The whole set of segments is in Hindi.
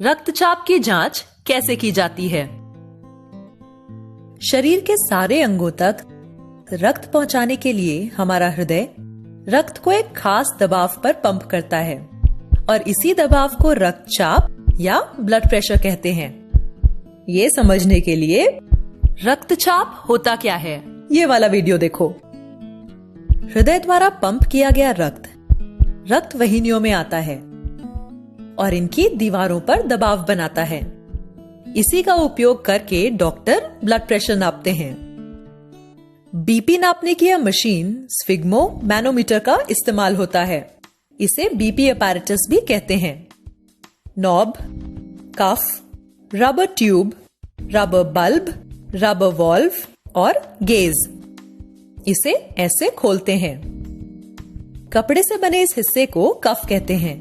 रक्तचाप की जांच कैसे की जाती है? शरीर के सारे अंगों तक रक्त पहुंचाने के लिए हमारा हृदय रक्त को एक खास दबाव पर पंप करता है और इसी दबाव को रक्तचाप या ब्लड प्रेशर कहते हैं। ये समझने के लिए रक्तचाप होता क्या है, ये वाला वीडियो देखो। हृदय द्वारा पंप किया गया रक्त वाहिनियों में आता है और इनकी दीवारों पर दबाव बनाता है। इसी का उपयोग करके डॉक्टर ब्लड प्रेशर नापते हैं। बीपी नापने की यह मशीन स्फिग्मो मैनोमीटर का इस्तेमाल होता है। इसे बीपी अपैरेटस भी कहते हैं। Knob, cuff, rubber tube, rubber bulb, rubber valve और गेज, इसे ऐसे खोलते हैं। कपड़े से बने इस हिस्से को कफ कहते हैं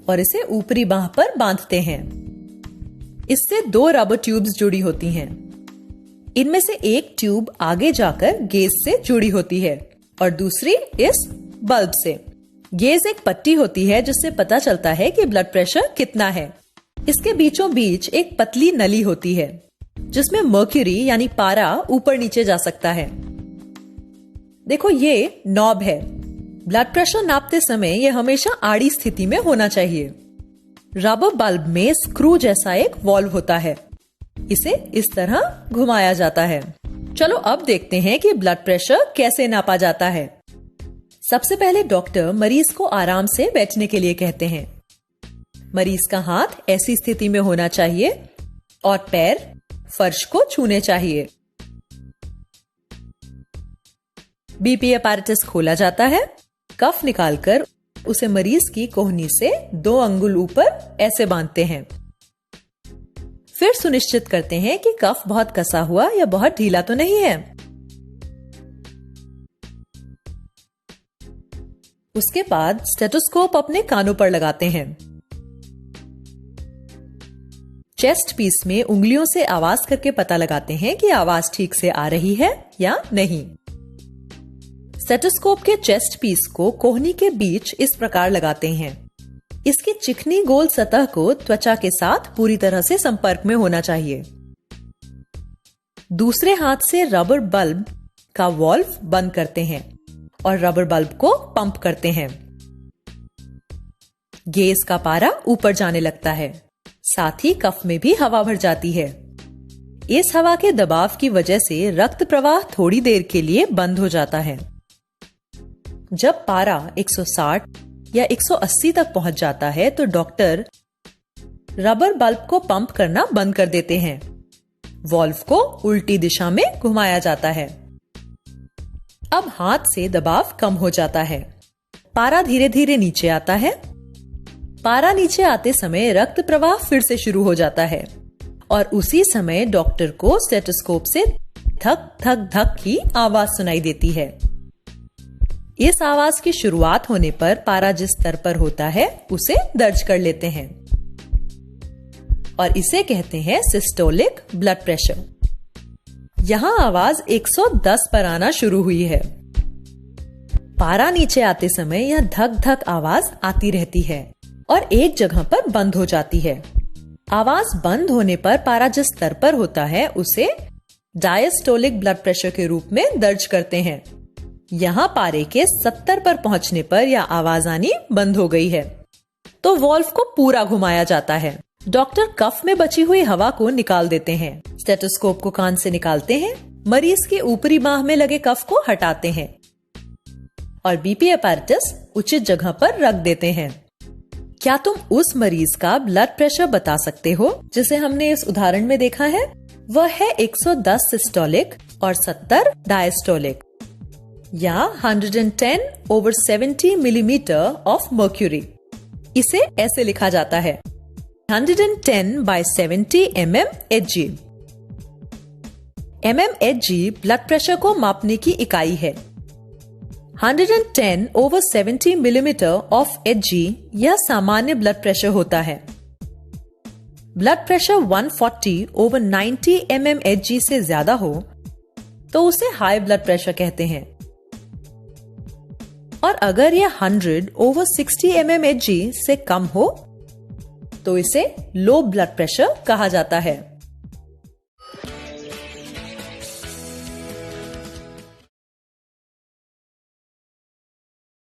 और इसे ऊपरी बांह पर बांधते हैं। इससे दो रबर ट्यूब्स जुड़ी होती हैं। इनमें से एक ट्यूब आगे जाकर गेज से जुड़ी होती है और दूसरी इस बल्ब से। गेज एक पट्टी होती है जिससे पता चलता है कि ब्लड प्रेशर कितना है। इसके बीचों बीच एक पतली नली होती है जिसमें मर्क्यूरी यानी पारा ऊपर नीचे जा सकता है। देखो, ये नॉब है। ब्लड प्रेशर नापते समय यह हमेशा आड़ी स्थिति में होना चाहिए। रबर बल्ब में स्क्रू जैसा एक वॉल्व होता है। इसे इस तरह घुमाया जाता है। चलो अब देखते हैं कि ब्लड प्रेशर कैसे नापा जाता है। सबसे पहले डॉक्टर मरीज को आराम से बैठने के लिए कहते हैं। मरीज का हाथ ऐसी स्थिति में होना चाहिए और पैर फर्श को छूने चाहिए। बीपी अपैरेटस खोला जाता है। कफ निकालकर उसे मरीज की कोहनी से 2 अंगुल ऊपर ऐसे बांधते हैं। फिर सुनिश्चित करते हैं कि कफ बहुत कसा हुआ या बहुत ढीला तो नहीं है। उसके बाद स्टेथोस्कोप अपने कानों पर लगाते हैं। चेस्ट पीस में उंगलियों से आवाज करके पता लगाते हैं कि आवाज ठीक से आ रही है या नहीं। स्टेथोस्कोप के चेस्ट पीस को कोहनी के बीच इस प्रकार लगाते हैं। इसकी चिकनी गोल सतह को त्वचा के साथ पूरी तरह से संपर्क में होना चाहिए। दूसरे हाथ से रबर बल्ब का वॉल्व बंद करते हैं और रबर बल्ब को पंप करते हैं। गेज का पारा ऊपर जाने लगता है। साथ ही कफ में भी हवा भर जाती है। इस हवा के दबाव की वजह से रक्त प्रवाह थोड़ी देर के लिए बंद हो जाता है। जब पारा 160 या 180 तक पहुंच जाता है तो डॉक्टर रबर बल्ब को पंप करना बंद कर देते हैं। वॉल्व को उल्टी दिशा में घुमाया जाता है। अब हाथ से दबाव कम हो जाता है। पारा धीरे धीरे नीचे आता है। पारा नीचे आते समय रक्त प्रवाह फिर से शुरू हो जाता है और उसी समय डॉक्टर को स्टेथोस्कोप से धक धक धक की आवाज सुनाई देती है। इस आवाज की शुरुआत होने पर पारा जिस स्तर पर होता है उसे दर्ज कर लेते हैं और इसे कहते हैं सिस्टोलिक ब्लड प्रेशर। यहां आवाज 110 पर आना शुरू हुई है। पारा नीचे आते समय यह धक धक आवाज आती रहती है और एक जगह पर बंद हो जाती है। आवाज बंद होने पर पारा जिस स्तर पर होता है उसे डायस्टोलिक ब्लड प्रेशर के रूप में दर्ज करते हैं। यहाँ पारे के 70 पर पहुंचने पर यह आवाज आनी बंद हो गई है तो वॉल्व को पूरा घुमाया जाता है। डॉक्टर कफ में बची हुई हवा को निकाल देते हैं। स्टेथोस्कोप को कान से निकालते हैं। मरीज के ऊपरी बांह में लगे कफ को हटाते हैं और बीपी अपैरेटस उचित जगह पर रख देते हैं। क्या तुम उस मरीज का ब्लड प्रेशर बता सकते हो जिसे हमने इस उदाहरण में देखा है? वह है 110 सिस्टोलिक और 70 डायस्टोलिक या 110/70 मिलीमीटर ऑफ मर्क्यूरी। इसे ऐसे लिखा जाता है 110/70 mmHg। mmHg ब्लड प्रेशर को मापने की इकाई है। 110/70 मिलीमीटर ऑफ Hg यह सामान्य ब्लड प्रेशर होता है। ब्लड प्रेशर 140/90 mmHg से ज्यादा हो तो उसे हाई ब्लड प्रेशर कहते हैं और अगर यह 100/60 mmHg से कम हो तो इसे लो ब्लड प्रेशर कहा जाता है।